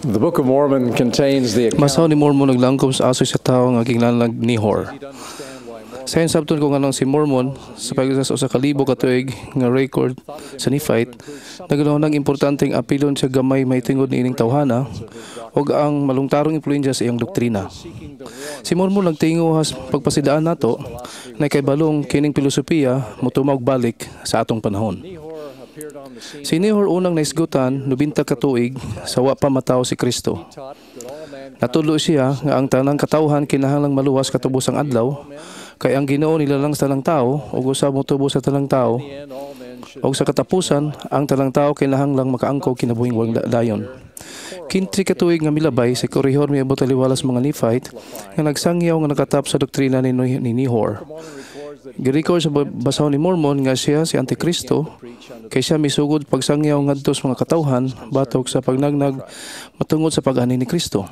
The Book of Mormon contains the Masaw account. ni Mormon naglangkob sa asoy sa tao nga ginlanlag ni Hor. Sayon sabton ko nganong si Mormon sa pagkasas sa kalibo ka tuig nga record sa Nephite nagalaw importanteng apilon sa gamay may tingod ni ining tawhana ug ang malungtarong impluwensya sa iyang doktrina. Si Mormon nagtingo has pagpasidaan nato na kay balong kining filosofiya motumawag balik sa atong panahon. Si Nehor unang naisgutan 90 ka tuig sa wa pa mataw si Kristo. Natulo siya nga ang tanang katawhan kinahanglang maluwas katubos ang adlaw kay ang Ginoo nilalang sa talang tao ug usab motubo sa talang tao ug sa katapusan ang talang tao kinahanglang makaangkog kinabuhing walang dayon. Kintri ka tuig nga milabay si Korihor miabot taliwalas mga Nephite nga nagsangyaw nga nakatap sa doktrina ni Nehor. Girikor sa basaw ni Mormon nga siya si Antikristo kay siya misugod pagsangyaw ngadto sa mga katawhan batok sa pagnagnag matungod sa pag-ani ni Kristo.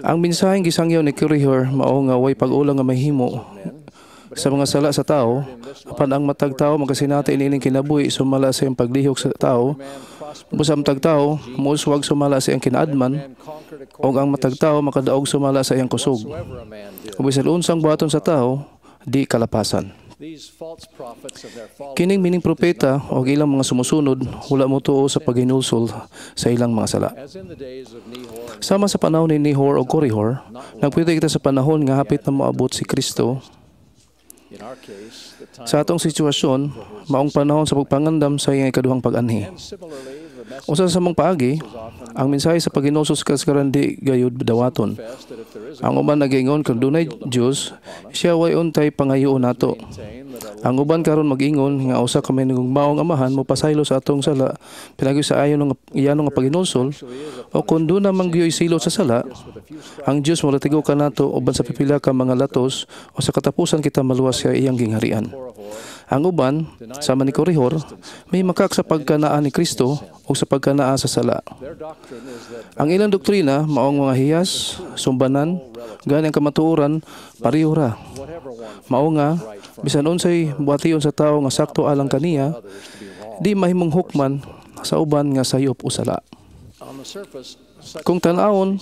Ang mensaheng gisangyaw ni Korihor mao nga way pag-ulang nga mahimo sa mga sala sa tao apan ang matag tao magasinati inining kinabuhi sumala sa iyang paglihok sa tao busam tag tao muuswag sumala sa iyang kinaadman ug ang matag tao makadaog sumala sa iyang kusog ug bisan unsang buhaton sa tao di kalapasan. Kining mining propeta o ilang mga sumusunod wala mo tuo sa paghinulsol sa ilang mga sala. Sama sa panahon ni Nehor o Korihor, nagpwede kita sa panahon nga hapit na moabot si Kristo. Sa atong sitwasyon, maong panahon sa pagpangandam sa iyang ikaduhang pag-anhi. Usa sa mong paagi, ang mensahe sa paghinulsol sa kaskarandi gayud dawaton. Ang uban nag-ingon kung dunay Diyos, siya way untay pangayoon nato. Ang uban karon mag-ingon nga usa ka may nagugmaong amahan mo pasaylo sa atong sala pinagi sa ayon nga iyano nga paghinulsol o kun do na manggiyoy silo sa sala ang Dios mo latigo ka nato uban sa pipila ka mga latos o sa katapusan kita maluwas sa iyang gingharian. Ang uban sama ni Korihor may makak sa pagkanaa ni Kristo o sa pagkanaa sa sala. Ang ilang doktrina maong mga hiyas, sumbanan, gani ang kamatuoran pareho ra. Mao nga bisan unsay buhation sa tawo nga sakto alang kaniya di mahimong hukman sa uban nga sayop o sala. Kung tan-awon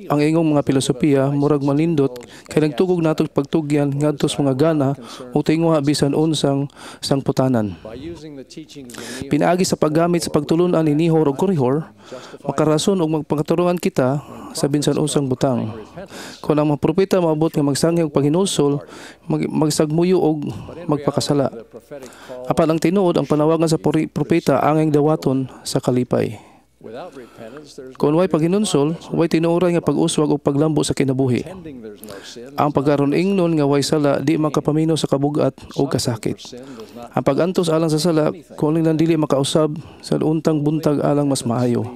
ang ingong mga filosofiya murag malindot kay nagtugog nato pagtugyan ngadto sa mga gana o tinguha bisan unsang sangputanan. Pinaagi sa paggamit sa pagtulunan ni Nehor ug Korihor makarason og magpangaturongan kita sa bisan unsang butang. Kung ang mga propeta maabot nga magsangyo og paghinulsol, magsagmuyo og magpakasala. Apan ang tinuod ang panawagan sa propeta angay dawaton sa kalipay. Kung way paghinulsol, way tinuoray nga pag-uswag o paglambo sa kinabuhi. Ang pagkaron ingnon nga way sala di makapamino sa kabugat o kasakit. Ang pag-antos alang sa sala, kung lang dili makausab sa untang buntag alang mas maayo.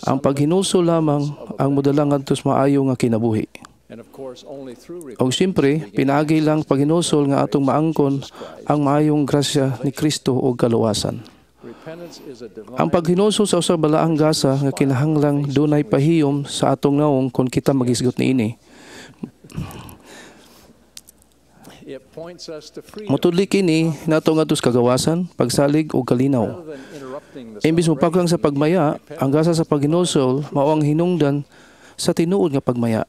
Ang paghinulsol lamang ang modalang ngadto sa maayo nga kinabuhi. O siyempre, pinaagi lang paghinulsol nga atong maangkon ang maayong grasya ni Kristo o kaluwasan. Ang paghinulsol sa usa balaang gasa nga kinahanglang dunay pahiyom sa atong naong kung kita magisgot niini. Motudli kini nato ngadto sa kagawasan, pagsalig ug kalinaw. Imbis mo pagkang sa pagmaya, ang gasa sa paghinulsol mao ang hinungdan sa tinuod nga pagmaya.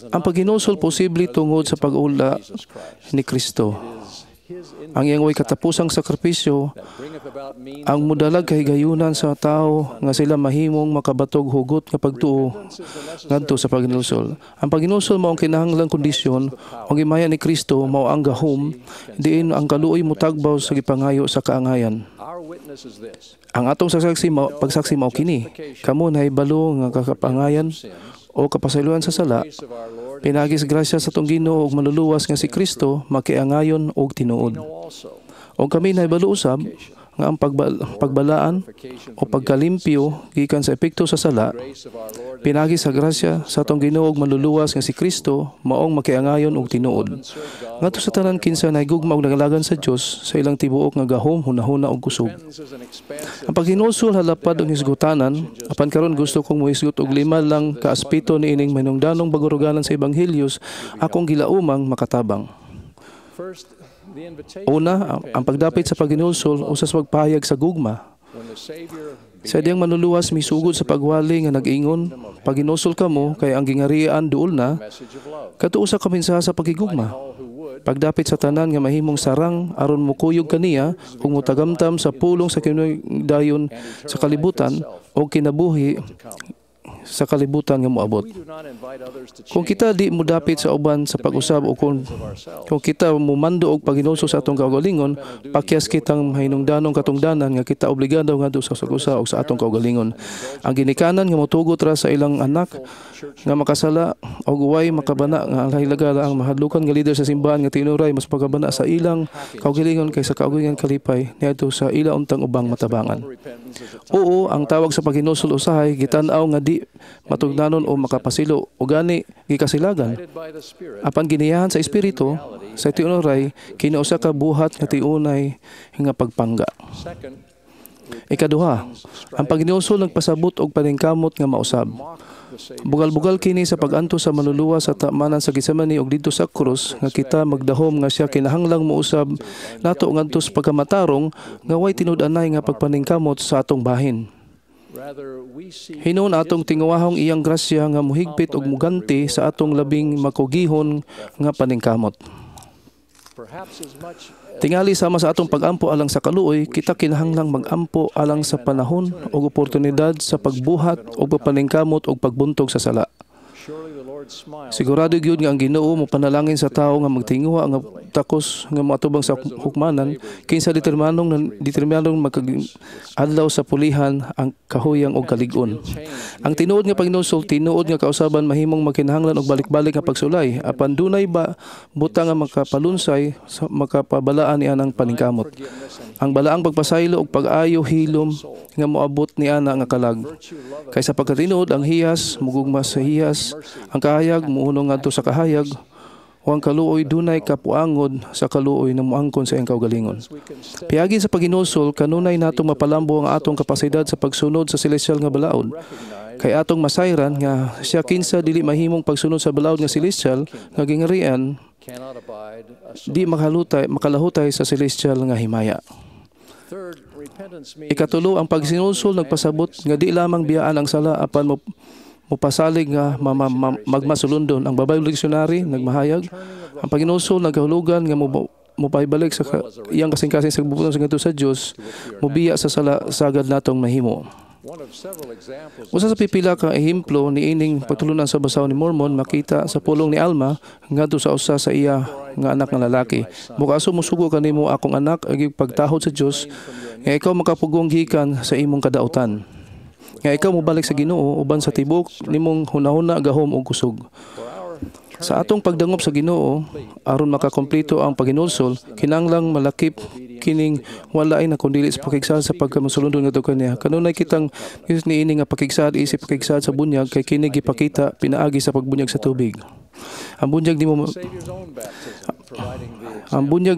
Ang paghinulsol posible tungod sa pag-ula ni Kristo. Ang iyang way katapusang sakripisyo ang modalag kay gayunan sa tao nga sila mahimong makabatog hugot nga pagtuo ngadto sa paghinulsol. Ang paghinulsol mao ang kinahanglang kondisyon ang himaya ni Kristo mao ang gahom diin ang kaluoy motagbaw sa gipangayo sa kaangayan. Ang atong pagsaksi mao kini kamo nahibalo nga kakapangayan o kapasayloan sa sala, pinagis grasya sa tong Ginoo ug maluluwas nga si Kristo makiangayon og tinuod. O kami nahibalo usab nga ang pagbalaan o pagkalimpyo gikan sa epekto sa sala, pinagi sa grasya sa tong Ginoo ug maluluwas nga si Kristo maong makiangayon og tinuod. Ngadto sa tanan kinsa nahigugma og nagalagan sa Dios sa ilang tibuok nga gahom, hunahuna ug kusog. Ang paghinulsol halapad og hisgutanan, apan karon gusto kong mohisgot og 5 lang ka aspeto niining manungdanong baguruganan sa ebanghelyos akong gilaumang makatabang. Una, ang pagdapit sa paghinulsol usas pagpahayag sa gugma Sa diyang manluluwas misugod sa pagwali nga nag-ingon, pag inusol ka mo, kay ang gingarian duol na, katuo sa kaminsaha sa pagigugma. Pagdapit sa tanan nga mahimong sarang aron mukuyog kaniya ug mutagamtam sa pulong sa dayon sa kalibutan o kinabuhi sa kalibutan nga moabot. Kung kita di mo dapit sa uban sa pag-usab o kung kita mumando og paginulso sa atong kaugalingon, pakyas kitang mahinungdanong katungdanan nga kita obligado ngadto sa usa og sa atong kaugalingon. Ang ginikanan nga motugot ra sa ilang anak nga makasala o way makabana nga alhaylaga ang mahadlukan nga leader sa simbahan nga tinuray mas pagabana sa ilang kaugalingon kaysa kaugalingon kalipay niadto sa ila untang ubang matabangan. Oo, ang tawag sa paginulsol usahay gitan-aw nga di matugnanon o makapasilo o gani gikasilagan. Apan giniyahan sa espiritu sa tinuray kini usa ka buhat nga tiunay nga pagpangga. Ikaduha, ang paginulsol nagpasabot og paningkamot nga mausab. Bugal-bugal kini sa pag-anto sa manluluwas sa tamanan sa Getsemani og didto sa krus nga kita magdahom nga siya kinahanglang mousab nato ngadto sa pagkamatarong nga way tinud-anay nga pagpaningkamot sa atong bahin. Hinuon atong tinguwahong iyang grasya nga muhigpit og muganti sa atong labing makugihon nga paningkamot. Tingali sama sa atong pag-ampo alang sa kaluoy, kita kinahanglang mag-ampo alang sa panahon o oportunidad sa pagbuhat o papaningkamot o pagbuntog sa sala. Sigurado gyud nga ang Ginoo mo panalangin sa tao nga magtinguha nga takos nga moatubang sa hukmanan kinsa determinadong magadlaw sa pulihan ang kahuyang og kalig-on. Ang tinuod nga paginulsol tinuod nga kausaban mahimong magkinahanglan og balik-balik nga pagsulay apan dunay ba buta nga makapalunsay sa makapabalaan niya ng paningkamot. Ang balaang pagpasaylo og pag-ayo hilom nga moabot niya nga kalag. Kaysa pagkatinuod ang hiyas mugugma sa hiyas, ang kahayag muunong ngadto sa kahayag, o ang kaluoy dunay kapuangod sa kaluoy na muangkon sa iyang kaugalingon. Piagi sa paginulsol kanunay natong mapalambo ang atong kapasidad sa pagsunod sa celestial nga balaod. Kay atong masayran nga siya kinsa dili mahimong pagsunod sa balaod nga celestial nga gingarian di makalahutay sa celestial nga himaya. Ikatulo, ang pagsinulsol nagpasabot nga di lamang biyaan ang sala apan mupasalig nga magmasulundon. Ang Babayong Dictionary nagmahayag ang paginulsol nagahulugan nga mupaibalik sa iyang kasing-kasing sa bubuton sa ngadto sa Dios mubiya sa sala sagad natong mahimo. Usa sa pipila ka ehemplo ni ining patulunan sa Basaw ni Mormon makita sa pulong ni Alma ngadto sa usa sa iya nga anak nga lalaki. Bukaso musugo kanimo akong anak ag pagtahod sa Dios nga ikaw makapugong gikan sa imong kadautan. Nga ikaw mobalik sa Ginoo uban sa tibok nimong hunahuna gahom ug kusog. Sa atong pagdangop sa Ginoo aron makakompleto ang paginulsol kinahanglang malakip kining wala ay nakundili sa pakigsad sa pagkamusulundon ngadto kaniya. Kanunay kitang niini nga pakigsad isip pakigsad sa bunyag kay kini gipakita pinaagi sa pagbunyag sa tubig. Ang bunyag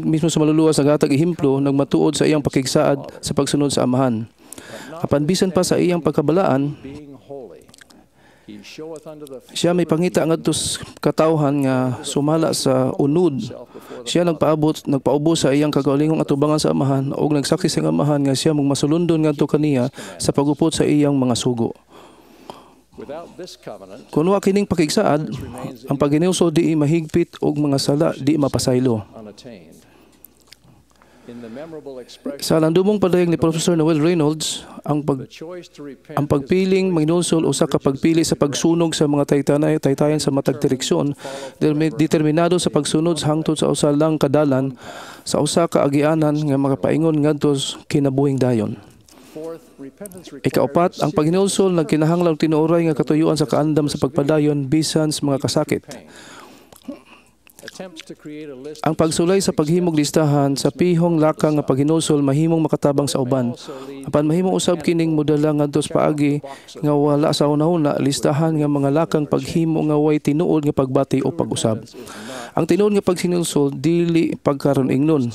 mismo sa maluluwas sa gatag ehemplo nagmatuod sa iyang pakigsaad sa pagsunod sa amahan. Apan bisan pa sa iyang pagkabalaan, siya may pangita ngadto katawhan nga sumala sa unod. Siya nagpaubos sa iyang kagaulingong atubangan sa amahan ug nagsaksi sa amahan nga siya mong masulundon ngadto kaniya sa pagupot sa iyang mga sugo. Kung wa kining pakigsaad, ang paginulsol di mahigpit og mga sala di mapasaylo. Sa landumong padayag ni Professor Noel Reynolds, ang pagpiling maginulsol usa ka pagpili sa pagsunog sa mga taytayan sa matag direksyon determinado sa pagsunod hangtod sa usa lang kadalan sa usa ka agianan nga makapaingon ngadto kinabuhing dayon. Ikaapat, ang paginulsol nagkinahanglang tinuoray nga katuyuan sa kaandam sa pagpadayon bisan sa mga kasakit. Ang pagsulay sa paghimog listahan sa pihong lakang nga paginulsol mahimong makatabang sa uban. Apan mahimong usab kining modala ngadto sa paagi nga wala sa una-una listahan nga mga lakang paghimo nga way tinuod nga pagbati o pag-usab. Ang tinuod nga pagsinulsol dili pagkaron ingnon.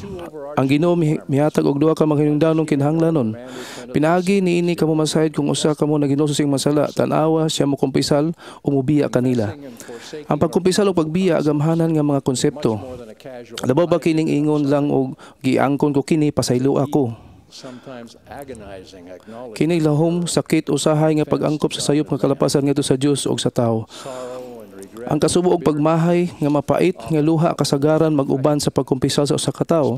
Ang Ginoo mihatag og duha ka maghinungdanong kinahanglanon. Pinaagi niini kamo masayod kung usa kamo naginulsol sing masala, tan-awa siya mo kumpisal o mubiya kanila. Ang pagkumpisal o pagbiya agamhanan nga mga konsepto. Labaw ba kining ingon lang og giangkon ko kini pasaylo ako. Kini lahom, sakit, usahay nga pag-angkop sa sayop nga kalapasan ngadto sa Dios ug sa tawo. Ang kasubo og pagmahay nga mapait nga luha kasagaran mag-uban sa pagkumpisal sa usa ka tawo.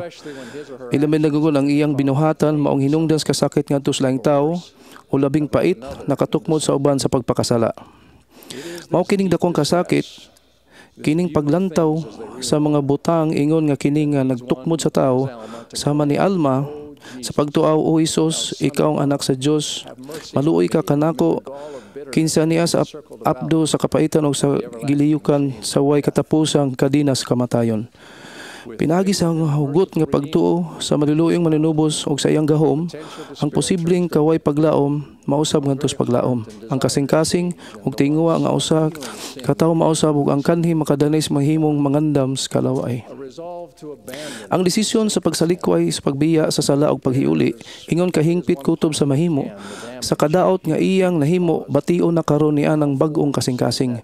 Ilamin nagugon ang iyang binuhatan maong hinungdan sa kasakit ngadto sa laing tawo o labing pait nakatukmod sa uban sa pagpakasala. Mao kining dakong kasakit, kining paglantaw sa mga butang ingon nga kini nga nagtukmod sa tao sama ni Alma sa pagtuaw, O Hesus, ikaw ang anak sa Dios, maluoy ka kanako, kinsa niya sa apdo sa kapaitan o sa giliyukan sa way katapusang kadinas kamatayon. Pinagi sa hugot nga pagtuo sa maluluyong manunubos o sa iyang gahom, ang posibleng kaway paglaom, mausab ngadto sa paglaom. Ang kasing-kasing ug tinguwa nga usa katawo mausab ug ang kanhi makadanay sa mahimong mangandam sa kalaway. Ang desisyon sa pagsalikway sa pagbiya sa sala ug paghiuli, ingon kahingpit kutob sa mahimo, sa kadaot nga iyang nahimo, bation na karon niya ng bag-ong kasing-kasing.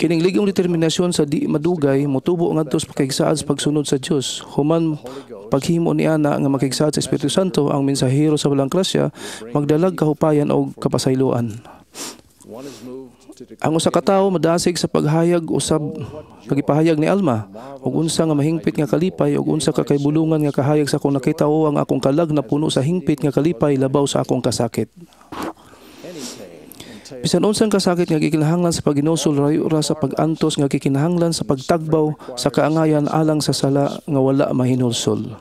Kining ligong determinasyon sa di madugay motubo ngadto sa pakigsaad sa pagsunod sa Dios. Human paghimo ni ana nga makigsaad sa Espiritu Santo ang mensahero sa walang grasya, magdalag kahupayan o kapasayloan. Ang usa ka tawo madasig sa paghayag usab pagipahayag ni Alma ug unsa nga mahingpit nga kalipay ug unsa ka kaybulungan nga kahayag sa akong nakita o ang akong kalag na puno sa hingpit nga kalipay labaw sa akong kasakit. Bisan unsang kasakit nga gikinahanglan sa paghinusol rayo-ra sa pag-antos nga gikinahanglan sa pagtagbaw sa kaangayan alang sa sala nga wala mahinulsol.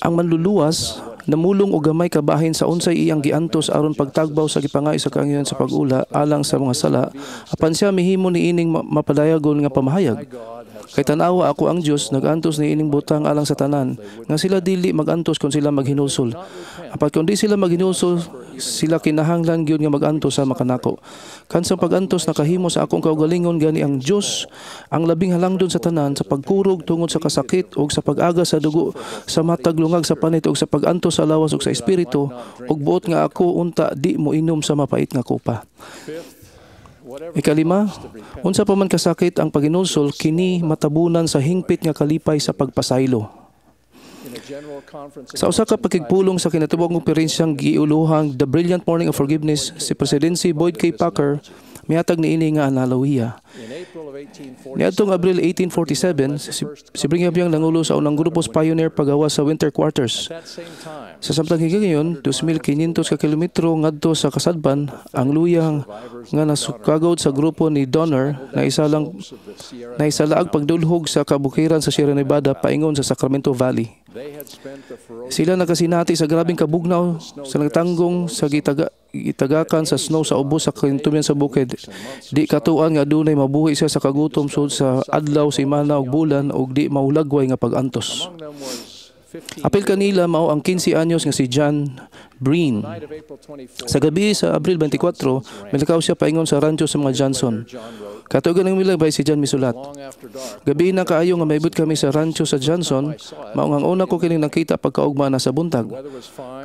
Ang manluluwas namulong og gamay kabahin sa unsay iyang giantos aron pagtagbaw sa gipangay sa kaangayan sa pag-ula alang sa mga sala apan siya mihimo niining mapadayagon nga pamahayag. Kay tanawa ako ang Dios nagantos ni ining butang alang sa tanan nga sila dili magantos kung sila maghinulsol. Apat kung di sila maghinulsol, sila kinahanglan gyud nga magantos sa makanako. Kansang pagantos nakahimo sa akong kaugalingon gani ang Dios ang labing halangdon sa tanan sa pagkurog tungod sa kasakit ug sa pag-aga sa dugo sa matag lungag sa panit ug sa pagantos sa lawas ug sa espiritu ug buot nga ako unta di mo inom sa mapait nga kopa. Ikalima, unsa pa man kasakit ang paghinulsol, kini matabunan sa hingpit nga kalipay sa pagpasaylo. Sa usa ka pagkigpulong sa kinatibuk ng operensyang giuluhang The Brilliant Morning of Forgiveness, si Presidency Boyd K. Packer mihatag niini nga analohiya. Niadtong Abril 1847, si Brigham Young nangulo sa unang grupos pioneer pagawas sa winter quarters. Sa samtang higayon, 2,500 ka kilometro ngadto sa kasadpan, ang luyang nga nasukagod sa grupo ni Donner na isalaag pagdulhog sa kabukiran sa Sierra Nevada paingon sa Sacramento Valley. Sila nakasinati sa grabing kabugnaw sa nagtanggong sa gitagakan sa snow sa ubos sa kintumian sa bukid. Di katuan nga dunay mabuhi siya sa kagutom sud sa adlaw, semana ug bulan ug di maulagway nga pag-antos. Apil kanila mao ang 15 anyos nga si John Breen. Sa gabi sa Abril 24, milakaw siya paingon sa rancho sa mga Johnson. Katugan ng milabay si John misulat. Gabi na kaayo nga maibot kami sa rancho sa Johnson, maong ang una ko kining nakita pagkaugma na sa buntag.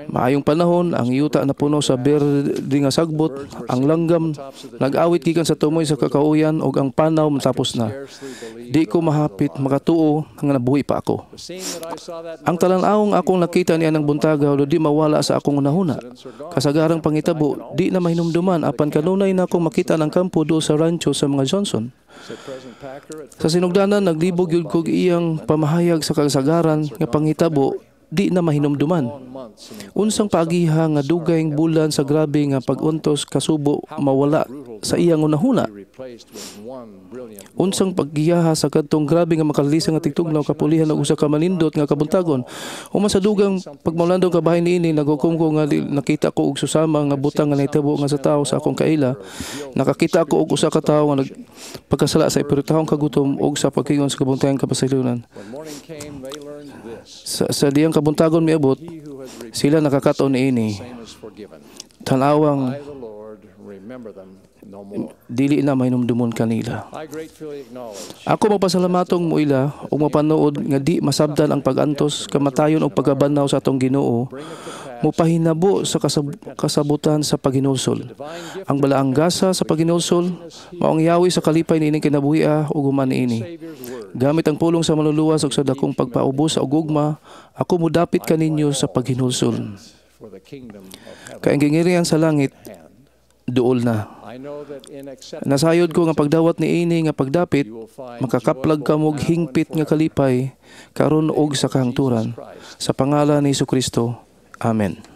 Maayong panahon, ang yuta na puno sa berde nga sagbot, ang langgam nag-awit gikan sa tumoy sa kakauyan ug ang panaw matapos na. Di ko mahapit makatuo nga nabuhi pa ako. Ang talan-awong akong nakita niya ng buntaga o di mawala sa akong unahuna. Kasagarang pangitabo, di na mahinumduman apan kanunay na akong makita ng kampo do sa rancho sa mga Johnson. Sa sinugdanan, naglibog yun kog iyang pamahayag sa kasagaran nga pangitabo, di na mahinumduman. Unsang paagiha nga dugayng bulan sa grabe nga pag-untos kasubo mawala sa iyang unahuna. Unsang paggiyaha sa kadtong grabe nga makalisa nga tigtugnaw kapulihan og usa ka manindot nga kabuntagon. Human sa dugang pagmaulandong kabahin niini naghukom ko nga nakita ko og susama nga butang nga nahitabo nga sa tawo sa akong kaila. Nakakita ko og usa ka tawo nga nagpagkasala sa ipiritahong kagutom og sa pagkingon sa kabuntagang kapasaylonan. Sa diyang kabuntagon miabot, sila nakakaton niini. Tanawang dili na mahinumdumon kanila. Ako magpasalamatong mo ila ug mapanood nga di masabdan ang pag-antos, kamatayon ug pagabanaw sa atong Ginoo mupahinabo sa kasabutan sa paghinulsol. Ang balaang gasa sa paghinulsol, maong yawi sa kalipay niining kinabuhia ug human niini. Gamit ang pulong sa maluluwas ug sa dakong pagpaubos sa ugugma, ako mudapit kaninyo sa paghinulsol. Kay ang gingirian sa langit, duol na. Nasayod ko nga pagdawat ni ini nga pagdapit, makakaplag ka mog hingpit nga kalipay, karon og sa kahangturan. Sa pangalan ni Jesucristo. Amen.